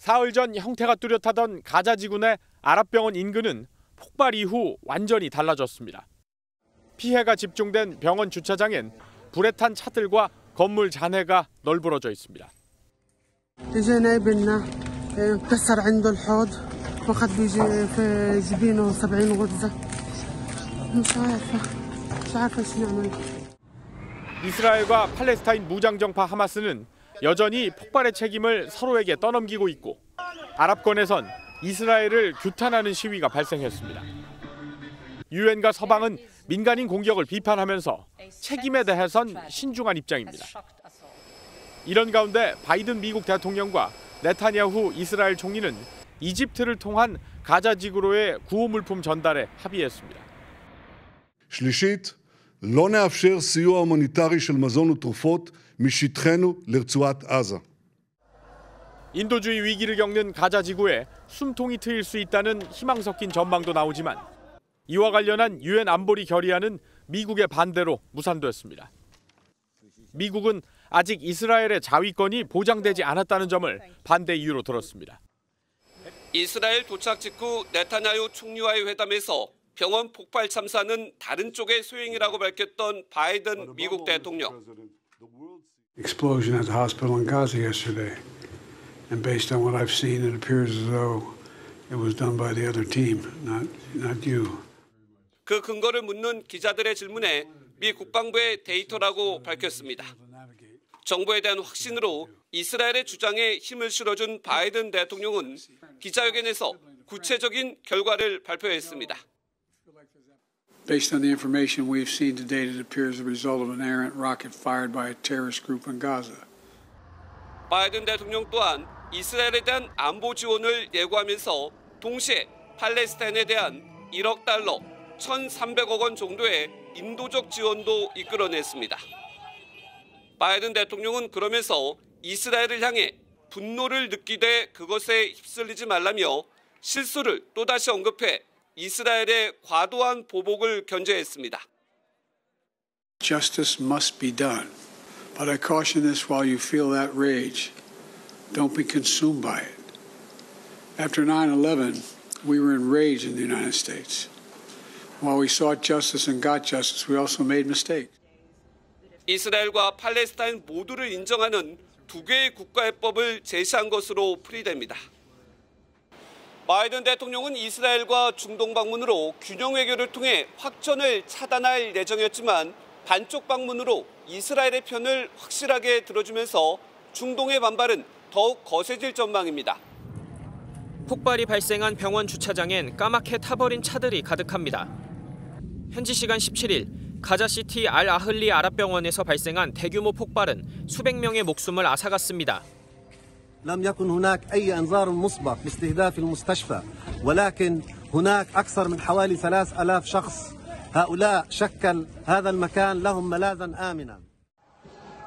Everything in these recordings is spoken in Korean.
사흘 전 형태가 뚜렷하던 가자 지구 내 아랍병원 인근은 폭발 이후 완전히 달라졌습니다. 피해가 집중된 병원 주차장엔 불에 탄 차들과 건물 잔해가 널브러져 있습니다. اجينا ابننا انكسر عنده الحوض واخذ في جبينه 70 غرزة. مش عارفة شو نعمل. 이스라엘과 팔레스타인 무장정파 하마스는 여전히 폭발의 책임을 서로에게 떠넘기고 있고 아랍권에선 이스라엘을 규탄하는 시위가 발생했습니다. 유엔과 서방은 민간인 공격을 비판하면서 책임에 대해선 신중한 입장입니다. 이런 가운데 바이든 미국 대통령과 네타냐후 이스라엘 총리는 이집트를 통한 가자 지구로의 구호 물품 전달에 합의했습니다. שלישית, לא נאפשר סיוע הומניטרי של מזון ותרופות משטחנו לרצועת עזה. 인도주의 위기를 겪는 가자 지구에 숨통이 트일 수 있다는 희망 섞인 전망도 나오지만 이와 관련한 유엔 안보리 결의안은 미국의 반대로 무산됐습니다. 미국은 아직 이스라엘의 자위권이 보장되지 않았다는 점을 반대 이유로 들었습니다. 이스라엘 도착 직후 네타냐후 총리와의 회담에서 병원 폭발 참사는 다른 쪽의 소행이라고 밝혔던 바이든 미국 대통령. Explosion at the hospital in Gaza yesterday, and based on what I've seen, it appears as though it was done by the other team, not you. 그 근거를 묻는 기자들의 질문에 미 국방부의 데이터라고 밝혔습니다. 정부에 대한 확신으로 이스라엘의 주장에 힘을 실어준 바이든 대통령은 기자회견에서 구체적인 결과를 발표했습니다. Based on the information we've seen to date, it appears the result of an errant rocket fired by a terrorist group in Gaza. 바이든 대통령 또한 이스라엘에 대한 안보 지원을 예고하면서 동시에 팔레스타인에 대한 1억 달러, 1,300억 원 정도의 인도적 지원도 이끌어냈습니다. 바이든 대통령은 그러면서 이스라엘을 향해 분노를 느끼되 그것에 휩쓸리지 말라며 실수를 또다시 언급해 이스라엘의 과도한 보복을 견제했습니다. Justice must be done, but I caution this while you feel that rage, don't be consumed by it. After 9/11, we were enraged in the United States. While we sought justice and got justice, we also made mistakes. 이스라엘과 팔레스타인 모두를 인정하는 두 개의 국가해법을 제시한 것으로 풀이됩니다. 바이든 대통령은 이스라엘과 중동 방문으로 균형 외교를 통해 확전을 차단할 예정이었지만 반쪽 방문으로 이스라엘의 편을 확실하게 들어주면서 중동의 반발은 더욱 거세질 전망입니다. 폭발이 발생한 병원 주차장엔 까맣게 타버린 차들이 가득합니다. 현지 시간 17일 가자시티 알-아흘리 아랍병원에서 발생한 대규모 폭발은 수백 명의 목숨을 앗아갔습니다. لم يكن هناك أي إنذار مسبق باستهداف المستشفى ولكن هناك أكثر من حوالي 3,000 شخص هؤلاء شكل هذا المكان لهم ملاذا آمنا.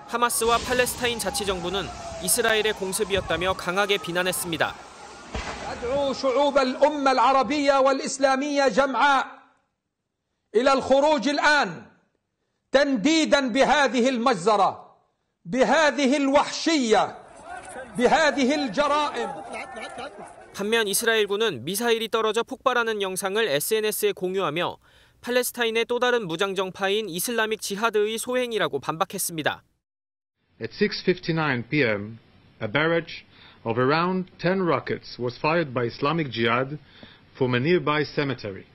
하마스와 팔레스타인 자치정부는 이스라엘의 공습이었다며 강하게 비난했습니다. أدعو شعوب الأمة العربية والإسلامية جمعاء إلى الخروج الآن تنديدا بهذه المجزرة بهذه الوحشية بهذه الجرائم. 반면 이스라엘군은 미사일이 떨어져 폭발하는 영상을 SNS에 공유하며 팔레스타인의 또 다른 무장정파인 이슬라믹 지하드의 소행이라고 반박했습니다. At 6:59 p.m., a barrage of around 10 rockets was fired by Islamic Jihad from a nearby cemetery.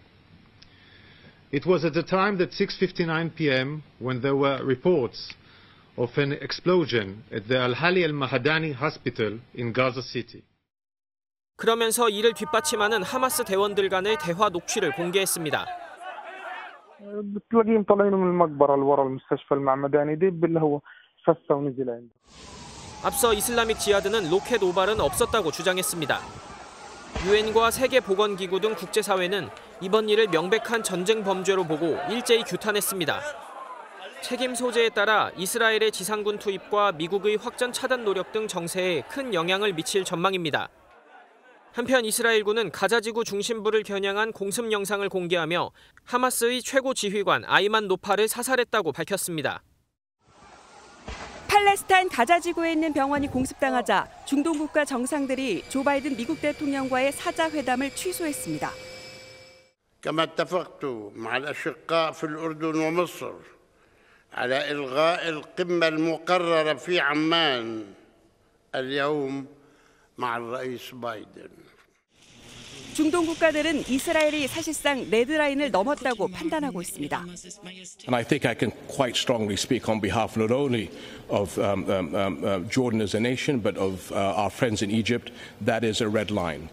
It was at the time that 6:59 p.m. when there were reports of an explosion at the Al-Hali al-Mahadani Hospital in Gaza City. 그러면서 이를 뒷받침하는 하마스 대원들 간의 대화 녹취를 공개했습니다. بتلاقيهم طالعين من المقبرة اللي ورا المستشفى المعمداني دب اللي هو فسه ونزل عنده. 앞서 이슬라믹 지하드는 로켓 오발은 없었다고 주장했습니다. 유엔과 세계보건기구 등 국제사회는 이번 일을 명백한 전쟁 범죄로 보고 일제히 규탄했습니다. 책임 소재에 따라 이스라엘의 지상군 투입과 미국의 확전 차단 노력 등 정세에 큰 영향을 미칠 전망입니다. 한편 이스라엘군은 가자지구 중심부를 겨냥한 공습 영상을 공개하며 하마스의 최고 지휘관 아이만 노파를 사살했다고 밝혔습니다. 팔레스타인 가자 지구에 있는 병원이 공습당하자 중동 국가 정상들이 조 바이든 미국 대통령과의 사자 회담을 취소했습니다. كما اتفقت مع الأشقاء في الأردن ومصر على إلغاء القمة المقررة في عمان اليوم مع الرئيس با이든. 중동 국가들은 이스라엘이 사실상 레드라인을 넘었다고 판단하고 있습니다. And I think I can quite strongly speak on behalf not only of Jordan as a nation, but of our friends in Egypt. That is a red line.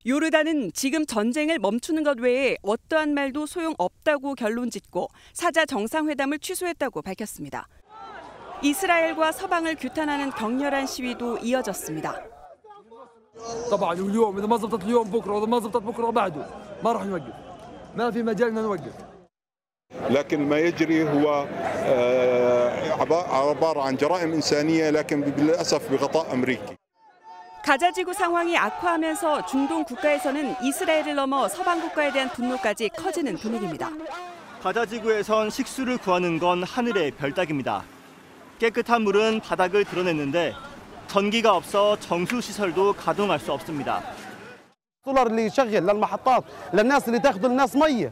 요르단은 지금 전쟁을 멈추는 것 외에 어떠한 말도 소용없다고 결론짓고 사자 정상회담을 취소했다고 밝혔습니다. 이스라엘과 서방을 규탄하는 격렬한 시위도 이어졌습니다. طبعا واليوم اذا ما زبطت اليوم بكره واذا ما زبطت بكره بعده ما راح نوقف ما في مجال نوقف لكن ما يجري هو عبارة عن جرائم إنسانية لكن للأسف بغطاء أمريكي. 가자지구 상황이 악화하면서 중동 국가에서는 이스라엘을 넘어 서방 국가에 대한 분노까지 커지는 분위기입니다. 가자지구에선 식수를 구하는 건 하늘의 별따기입니다. 깨끗한 물은 바닥을 드러냈는데 전기가 없어 정수 시설도 가동할 수 없습니다. السولار اللي يشغل للمحطات للناس اللي تاخذ الناس ميه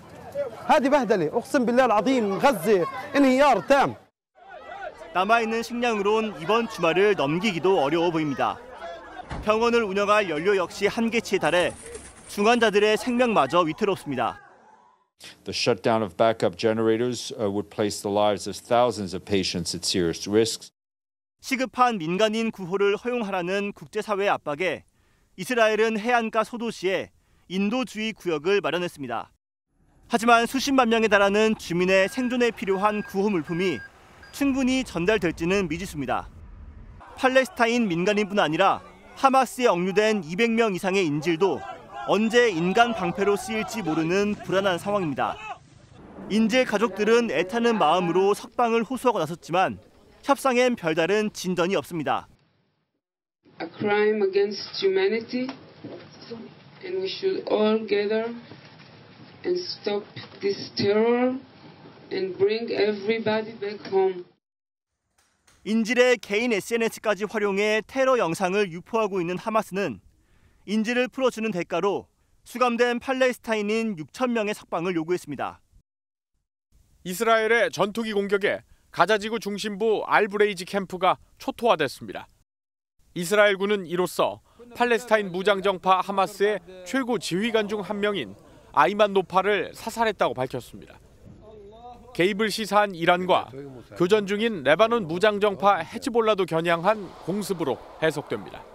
هذه بهدله اقسم بالله العظيم غزه انهيار تام. 남아있는 식량으론 이번 주말을 넘기기도 어려워 보입니다. 병원을 운영할 연료 역시 한계치에 달해 중환자들의 생명마저 위태롭습니다. The shutdown of backup generators would place the lives of thousands of patients at serious risks. 시급한 민간인 구호를 허용하라는 국제사회의 압박에 이스라엘은 해안가 소도시에 인도주의 구역을 마련했습니다. 하지만 수십만 명에 달하는 주민의 생존에 필요한 구호 물품이 충분히 전달될지는 미지수입니다. 팔레스타인 민간인뿐 아니라 하마스에 억류된 200명 이상의 인질도 언제 인간 방패로 쓰일지 모르는 불안한 상황입니다. 인질 가족들은 애타는 마음으로 석방을 호소하고 나섰지만 협상엔 별다른 진전이 없습니다. A crime against humanity, and we should all gather and stop this terror and bring everybody back home. 인질의 개인 SNS까지 활용해 테러 영상을 유포하고 있는 하마스는 인질을 풀어주는 대가로 수감된 팔레스타인인 6천 명의 석방을 요구했습니다. 이스라엘의 전투기 공격에 가자지구 중심부 알브레이지 캠프가 초토화됐습니다. 이스라엘군은 이로써 팔레스타인 무장정파 하마스의 최고 지휘관 중 한 명인 아이만 노파를 사살했다고 밝혔습니다. 개입을 시사한 이란과 교전 중인 레바논 무장정파 헤즈볼라도 겨냥한 공습으로 해석됩니다.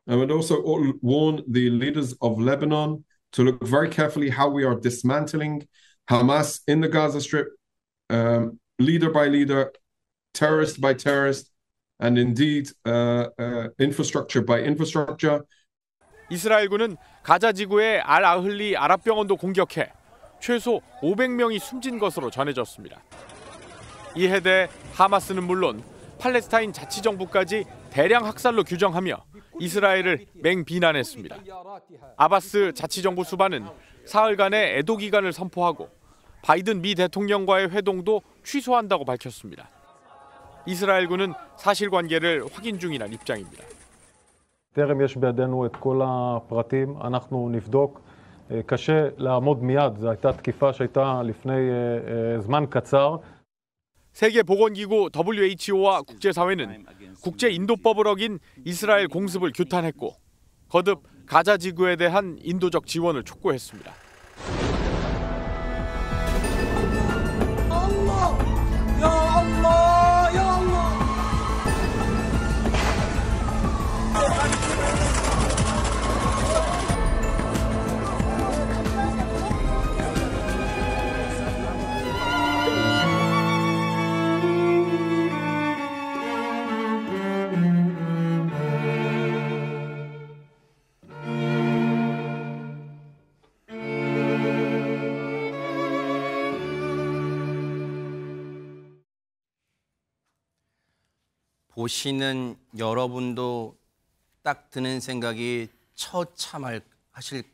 I would also warn the leaders of Lebanon to look very carefully how we are dismantling Hamas in the Gaza Strip, leader by leader, terrorist by terrorist, and indeed infrastructure by infrastructure. 이스라엘군은 가자 지구의 알-아흘리 아랍병원도 공격해 최소 500명이 숨진 것으로 전해졌습니다. 이에 대해 하마스는 물론 팔레스타인 자치정부까지 대량 학살로 규정하며 이스라엘을 맹비난했습니다. 아바스 자치정부 수반은 사흘간의 애도 기간을 선포하고 바이든 미 대통령과의 회동도 취소한다고 밝혔습니다. 이스라엘군은 사실관계를 확인 중이란 입장입니다. טרם יש בידינו את כל הפרטים, אנחנו נבדוק. קשה לעמוד מיד, זו הייתה תקיפה שהייתה לפני זמן קצר. 세계보건기구 WHO와 국제사회는 국제인도법을 어긴 이스라엘 공습을 규탄했고 거듭 가자 지구에 대한 인도적 지원을 촉구했습니다. 보시는 여러분도 딱 드는 생각이 처참하실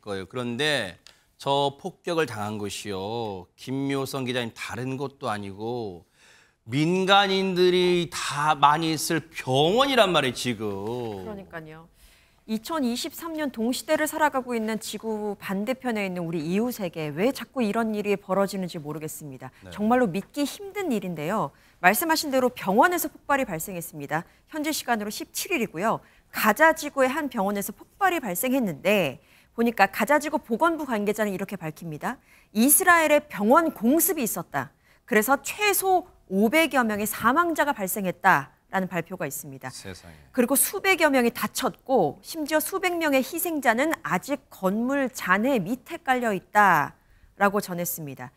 거예요. 그런데 저 폭격을 당한 것이요, 김묘성 기자님 다른 것도 아니고 민간인들이 다 많이 있을 병원이란 말이에요, 지금. 그러니까요. 2023년 동시대를 살아가고 있는 지구 반대편에 있는 우리 이웃에게 왜 자꾸 이런 일이 벌어지는지 모르겠습니다. 네. 정말로 믿기 힘든 일인데요. 말씀하신 대로 병원에서 폭발이 발생했습니다. 현지 시간으로 17일이고요. 가자지구의 한 병원에서 폭발이 발생했는데 보니까 가자지구 보건부 관계자는 이렇게 밝힙니다. 이스라엘에 병원 공습이 있었다. 그래서 최소 500여 명의 사망자가 발생했다라는 발표가 있습니다. 세상에. 그리고 수백여 명이 다쳤고 심지어 수백 명의 희생자는 아직 건물 잔해 밑에 깔려 있다라고 전했습니다.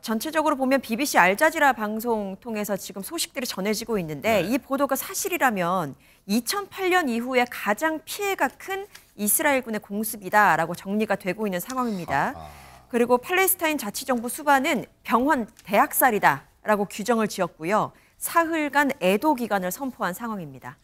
전체적으로 보면 BBC 알자지라 방송 통해서 지금 소식들이 전해지고 있는데 이 보도가 사실이라면 2008년 이후에 가장 피해가 큰 이스라엘군의 공습이다라고 정리가 되고 있는 상황입니다. 그리고 팔레스타인 자치정부 수반은 병원 대학살이다라고 규정을 지었고요. 사흘간 애도 기간을 선포한 상황입니다.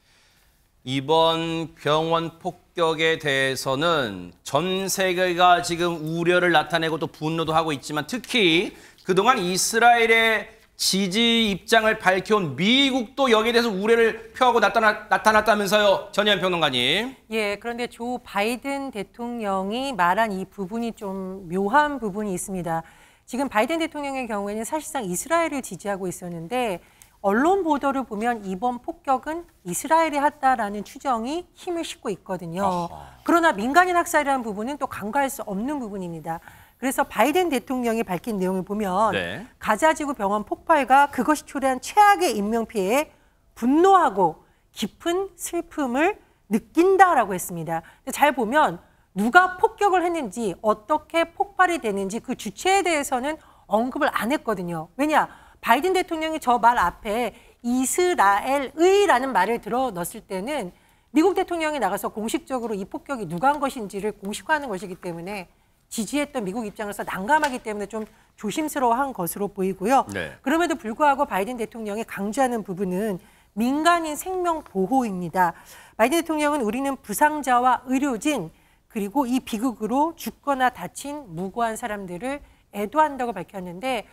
이번 병원 폭격에 대해서는 전 세계가 지금 우려를 나타내고 또 분노도 하고 있지만 특히 그동안 이스라엘의 지지 입장을 밝혀온 미국도 여기에 대해서 우려를 표하고 나타났다면서요, 전혜연 평론가님. 예, 그런데 조 바이든 대통령이 말한 이 부분이 좀 묘한 부분이 있습니다. 지금 바이든 대통령의 경우에는 사실상 이스라엘을 지지하고 있었는데 언론 보도를 보면 이번 폭격은 이스라엘이 했다라는 추정이 힘을 싣고 있거든요. 그러나 민간인 학살이라는 부분은 또 간과할 수 없는 부분입니다. 그래서 바이든 대통령이 밝힌 내용을 보면 가자지구 병원 폭발과 그것이 초래한 최악의 인명피해에 분노하고 깊은 슬픔을 느낀다라고 했습니다. 잘 보면 누가 폭격을 했는지 어떻게 폭발이 되는지 그 주체에 대해서는 언급을 안 했거든요. 왜냐? 바이든 대통령이 저 말 앞에 이스라엘의라는 말을 들어 넣었을 때는 미국 대통령이 나가서 공식적으로 이 폭격이 누가 한 것인지를 공식화하는 것이기 때문에 지지했던 미국 입장에서 난감하기 때문에 좀 조심스러워한 것으로 보이고요. 그럼에도 불구하고 바이든 대통령이 강조하는 부분은 민간인 생명 보호입니다. 바이든 대통령은 우리는 부상자와 의료진 그리고 이 비극으로 죽거나 다친 무고한 사람들을 애도한다고 밝혔는데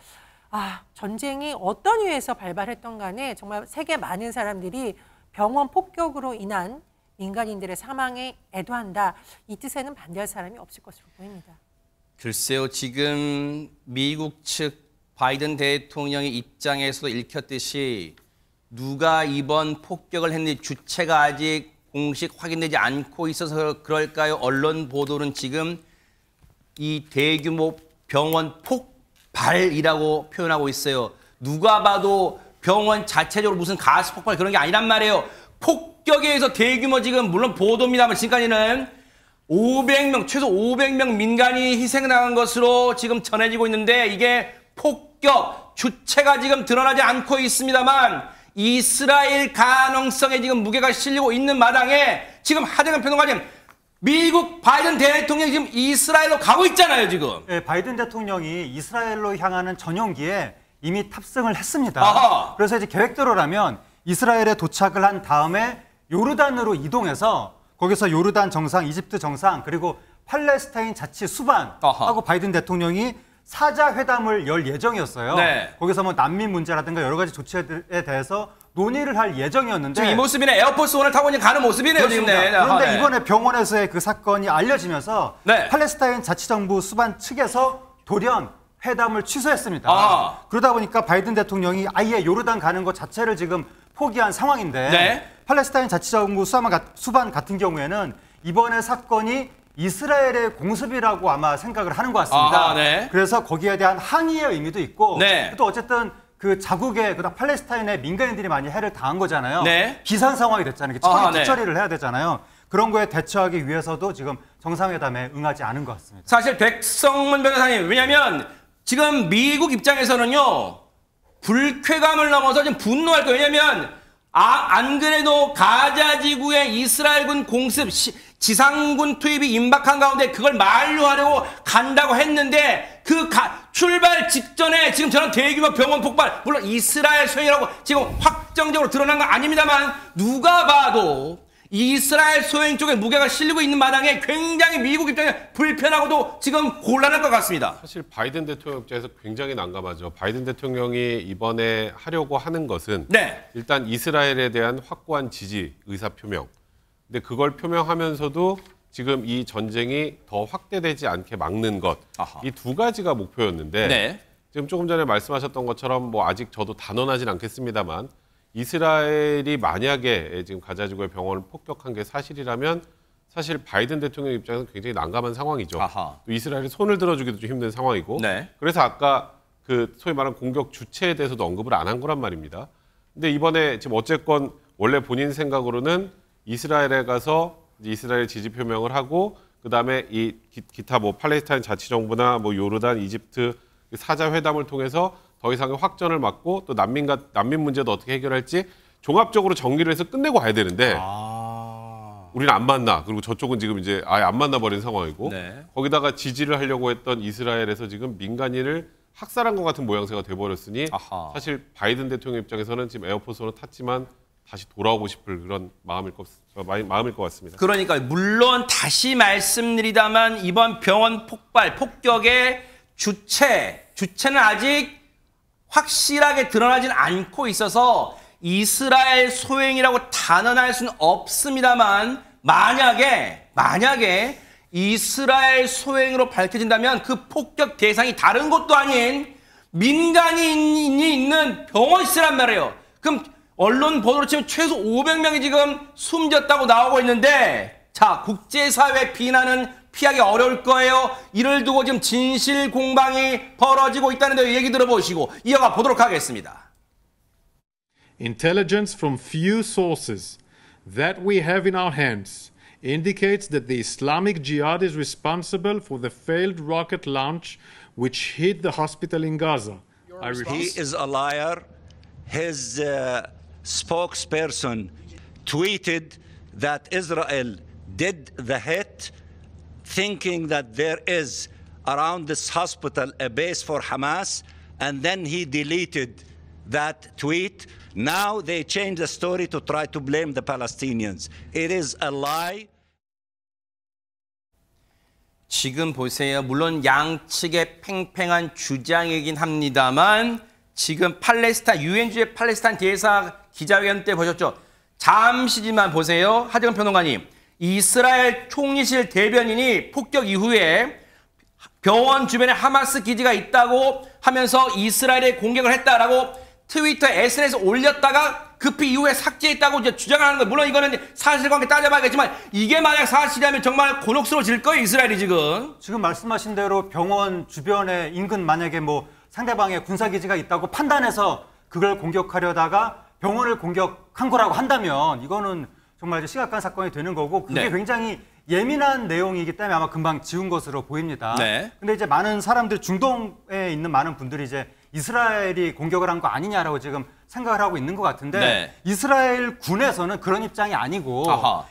전쟁이 어떤 이유에서 발발했던 간에 정말 세계 많은 사람들이 병원 폭격으로 인한 민간인들의 사망에 애도한다. 이 뜻에는 반대할 사람이 없을 것으로 보입니다. 글쎄요, 지금 미국 측 바이든 대통령의 입장에서도 읽혔듯이 누가 이번 폭격을 했는지 주체가 아직 공식 확인되지 않고 있어서 그럴까요? 언론 보도는 지금 이 대규모 병원 폭발이라고 표현하고 있어요. 누가 봐도 병원 자체적으로 무슨 가스 폭발 그런 게 아니란 말이에요. 폭격에 의해서 대규모 지금 물론 보도입니다만 지금까지는 500명, 최소 500명 민간이 희생당한 것으로 지금 전해지고 있는데 이게 폭격 주체가 지금 드러나지 않고 있습니다만 이스라엘 가능성에 지금 무게가 실리고 있는 마당에 지금 하정현 평론가님 미국 바이든 대통령이 지금 이스라엘로 가고 있잖아요, 지금. 네, 바이든 대통령이 이스라엘로 향하는 전용기에 이미 탑승을 했습니다. 아하. 그래서 이제 계획대로라면 이스라엘에 도착을 한 다음에 요르단으로 이동해서 거기서 요르단 정상, 이집트 정상, 그리고 팔레스타인 자치 수반하고 바이든 대통령이 사자회담을 열 예정이었어요. 거기서 뭐 난민 문제라든가 여러 가지 조치에 대해서 논의를 할 예정이었는데 지금 이 모습이네. 에어포스 원을 타고 가는 모습이네요. 지금. 그런데 이번에 병원에서의 그 사건이 알려지면서 팔레스타인 자치정부 수반 측에서 돌연 회담을 취소했습니다. 그러다 보니까 바이든 대통령이 아예 요르단 가는 것 자체를 지금 포기한 상황인데 팔레스타인 자치정부 수반 같은 경우에는 이번에 사건이 이스라엘의 공습이라고 아마 생각을 하는 것 같습니다. 그래서 거기에 대한 항의의 의미도 있고 또 어쨌든 그 자국의 그다음 팔레스타인의 민간인들이 많이 해를 당한 거잖아요. 비상 상황이 됐잖아요. 처리 처리를 해야 되잖아요. 그런 거에 대처하기 위해서도 지금 정상회담에 응하지 않은 것 같습니다. 사실 백성문 변호사님, 왜냐하면 지금 미국 입장에서는요 불쾌감을 넘어서 지금 분노할 거예요. 왜냐하면 안 그래도 가자 지구에 이스라엘군 공습 지상군 투입이 임박한 가운데 그걸 만류하려고 간다고 했는데 그 출발 직전에 지금 저런 대규모 병원 폭발, 물론 이스라엘 소행이라고 지금 확정적으로 드러난 건 아닙니다만 누가 봐도 이스라엘 소행 쪽에 무게가 실리고 있는 마당에 굉장히 미국 입장에 불편하고도 지금 곤란할 것 같습니다. 사실 바이든 대통령 입장에서 굉장히 난감하죠. 바이든 대통령이 이번에 하려고 하는 것은 일단 이스라엘에 대한 확고한 지지 의사 표명. 근데 그걸 표명하면서도 지금 이 전쟁이 더 확대되지 않게 막는 것. 이 두 가지가 목표였는데 지금 조금 전에 말씀하셨던 것처럼 뭐 아직 저도 단언하진 않겠습니다만 이스라엘이 만약에 지금 가자지구의 병원을 폭격한 게 사실이라면 사실 바이든 대통령 입장에서는 굉장히 난감한 상황이죠. 또 이스라엘이 손을 들어주기도 좀 힘든 상황이고 그래서 아까 그 소위 말하는 공격 주체에 대해서도 언급을 안 한 거란 말입니다. 근데 이번에 지금 어쨌건 원래 본인 생각으로는 이스라엘에 가서 이스라엘 지지 표명을 하고 그다음에 이 기타 뭐 팔레스타인 자치정부나 뭐 요르단, 이집트 사자 회담을 통해서 더 이상의 확전을 막고 또 난민 문제도 어떻게 해결할지 종합적으로 정리를 해서 끝내고 가야 되는데 우리는 안 만나. 그리고 저쪽은 지금 이제 아예 안 만나버린 상황이고 거기다가 지지를 하려고 했던 이스라엘에서 지금 민간인을 학살한 것 같은 모양새가 돼버렸으니 사실 바이든 대통령 입장에서는 지금 에어포스원을 탔지만 다시 돌아오고 싶을 그런 마음일 것 같습니다. 그러니까 물론 다시 말씀드리다만 이번 병원 폭격의 주체는 아직 확실하게 드러나진 않고 있어서 이스라엘 소행이라고 단언할 수는 없습니다만 만약에 이스라엘 소행으로 밝혀진다면 그 폭격 대상이 다른 곳도 아닌 민간인이 있는 병원이란 말이에요. 그럼 언론 보도로 치면 최소 500명이 지금 숨졌다고 나오고 있는데 자, 국제사회 비난은 피하기 어려울 거예요. 이를 두고 지금 진실 공방이 벌어지고 있다는데 얘기 들어보시고 이어가 보도록 하겠습니다. Intelligence from few sources that we have in our hands indicates that the Islamic Jihad is responsible for the failed rocket launch which hit the hospital in Gaza. He is a liar. His spokesperson tweeted that Israel did the hit, thinking that there is around this hospital a base for Hamas, and then he deleted that tweet. Now they changed the story to try to blame the Palestinians. It is a lie. 지금 보세요. 물론 양측의 팽팽한 주장이긴 합니다만 지금 유엔주의 팔레스타인 대사 기자회견 때 보셨죠? 잠시지만 보세요. 하정은 평론가님. 이스라엘 총리실 대변인이 폭격 이후에 병원 주변에 하마스 기지가 있다고 하면서 이스라엘에 공격을 했다라고 트위터, SNS에 올렸다가 급히 이후에 삭제했다고 이제 주장하는 거. 물론 이거는 사실관계 따져봐야겠지만 이게 만약 사실이라면 정말 곤혹스러워질 거예요, 이스라엘이 지금. 지금 말씀하신 대로 병원 주변에 인근 만약에 뭐 상대방의 군사기지가 있다고 판단해서 그걸 공격하려다가 병원을 공격한 거라고 한다면 이거는 정말 심각한 사건이 되는 거고 그게 굉장히 예민한 내용이기 때문에 아마 금방 지운 것으로 보입니다. 근데 이제 많은 사람들, 중동에 있는 많은 분들이 이제 이스라엘이 공격을 한 거 아니냐라고 지금 생각을 하고 있는 것 같은데 이스라엘 군에서는 그런 입장이 아니고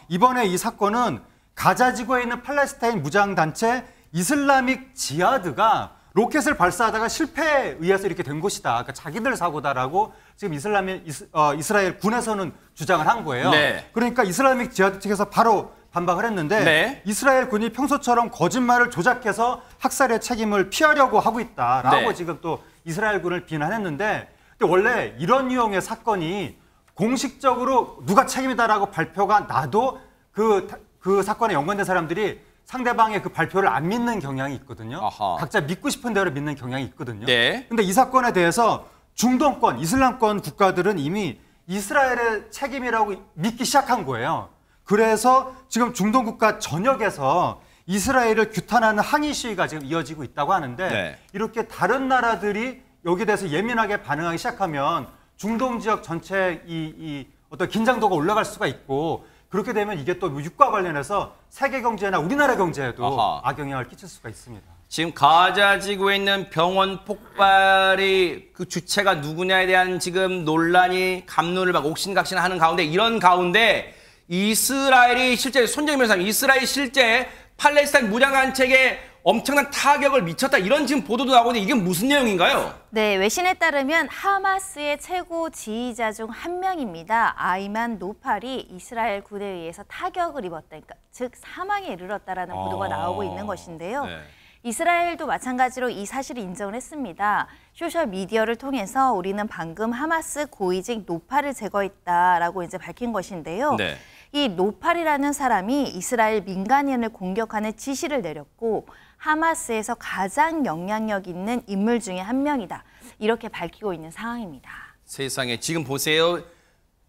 이번에 이 사건은 가자 지구에 있는 팔레스타인 무장단체 이슬라믹 지하드가 로켓을 발사하다가 실패에 의해서 이렇게 된 것이다. 그러니까 자기들 사고다라고 지금 이스라엘 군에서는 주장을 한 거예요. 그러니까 이슬라믹 지하드 측에서 바로 반박을 했는데 이스라엘 군이 평소처럼 거짓말을 조작해서 학살의 책임을 피하려고 하고 있다라고 지금 또 이스라엘 군을 비난했는데 근데 원래 이런 유형의 사건이 공식적으로 누가 책임이다라고 발표가 나도 그 사건에 연관된 사람들이 상대방의 그 발표를 안 믿는 경향이 있거든요. 각자 믿고 싶은 대로 믿는 경향이 있거든요. 근데 이 사건에 대해서 중동권, 이슬람권 국가들은 이미 이스라엘의 책임이라고 믿기 시작한 거예요. 그래서 지금 중동 국가 전역에서 이스라엘을 규탄하는 항의 시위가 지금 이어지고 있다고 하는데 이렇게 다른 나라들이 여기에 대해서 예민하게 반응하기 시작하면 중동 지역 전체 이 어떤 긴장도가 올라갈 수가 있고 그렇게 되면 이게 또 육과 관련해서 세계 경제나 우리나라 경제에도 악영향을 끼칠 수가 있습니다. 지금 가자 지구에 있는 병원 폭발이 그 주체가 누구냐에 대한 지금 논란이 갑론을 막 옥신각신하는 가운데 이런 가운데 이스라엘이 실제 손정희 변호사님, 이스라엘이 실제 팔레스타인 무장단체에게 엄청난 타격을 미쳤다 이런 지금 보도도 나오고 있는데 이게 무슨 내용인가요? 네, 외신에 따르면 하마스의 최고 지휘자 중 한 명입니다. 아이만 노팔이 이스라엘 군에 의해서 타격을 입었다. 그러니까 즉 사망에 이르렀다라는 보도가 나오고 있는 것인데요. 네. 이스라엘도 마찬가지로 이 사실을 인정을 했습니다. 소셜미디어를 통해서 우리는 방금 하마스 고위직 노팔을 제거했다라고 이제 밝힌 것인데요. 네. 이 노팔이라는 사람이 이스라엘 민간인을 공격하는 지시를 내렸고 하마스에서 가장 영향력 있는 인물 중에 한 명이다. 이렇게 밝히고 있는 상황입니다. 세상에 지금 보세요.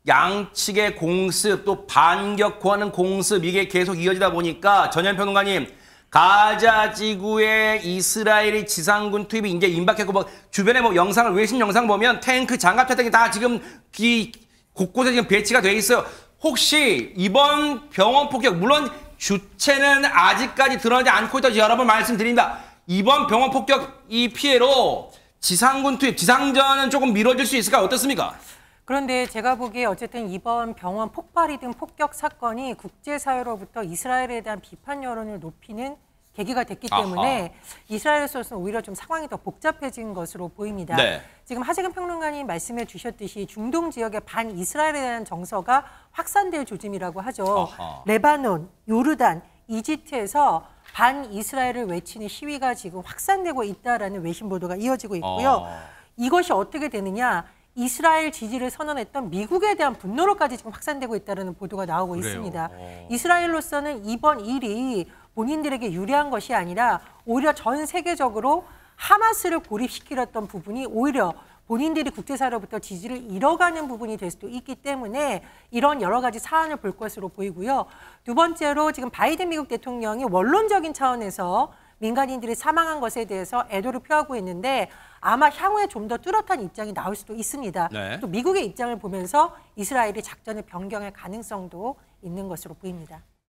양측의 공습 또 반격하는 공습 이게 계속 이어지다 보니까 전현 평론가님 가자 지구에 이스라엘이 지상군 투입이 이제 임박했고 뭐 주변에 뭐 영상을 외신 영상 보면 탱크 장갑차 등이 다 지금 곳곳에 지금 배치가 돼 있어요. 혹시 이번 병원 폭격 물론 주체는 아직까지 드러나지 않고 있다고 여러 번 말씀드립니다. 이번 병원 폭격 이 피해로 지상군 투입 지상전은 조금 미뤄질 수 있을까 어떻습니까? 그런데 제가 보기에 어쨌든 이번 병원 폭발이든 폭격 사건이 국제사회로부터 이스라엘에 대한 비판 여론을 높이는 계기가 됐기 때문에 이스라엘에서는 오히려 좀 상황이 더 복잡해진 것으로 보입니다. 네. 지금 하재근 평론가님 말씀해 주셨듯이 중동 지역의 반이스라엘에 대한 정서가 확산될 조짐이라고 하죠. 레바논, 요르단, 이집트에서 반이스라엘을 외치는 시위가 지금 확산되고 있다라는 외신 보도가 이어지고 있고요. 이것이 어떻게 되느냐? 이스라엘 지지를 선언했던 미국에 대한 분노로까지 지금 확산되고 있다는 보도가 나오고 있습니다. 이스라엘로서는 이번 일이 본인들에게 유리한 것이 아니라 오히려 전 세계적으로 하마스를 고립시키렸던 부분이 오히려 본인들이 국제사회로부터 지지를 잃어가는 부분이 될 수도 있기 때문에 이런 여러 가지 사안을 볼 것으로 보이고요. 두 번째로 지금 바이든 미국 대통령이 원론적인 차원에서 민간인들이 사망한 것에 대해서 애도를 표하고 있는데 아마 향후에 좀 더 뚜렷한 입장이 나올 수도 있습니다. 네. 또 미국의 입장을 보면서 이스라엘이 작전을 변경할 가능성도 있는 것으로 보입니다.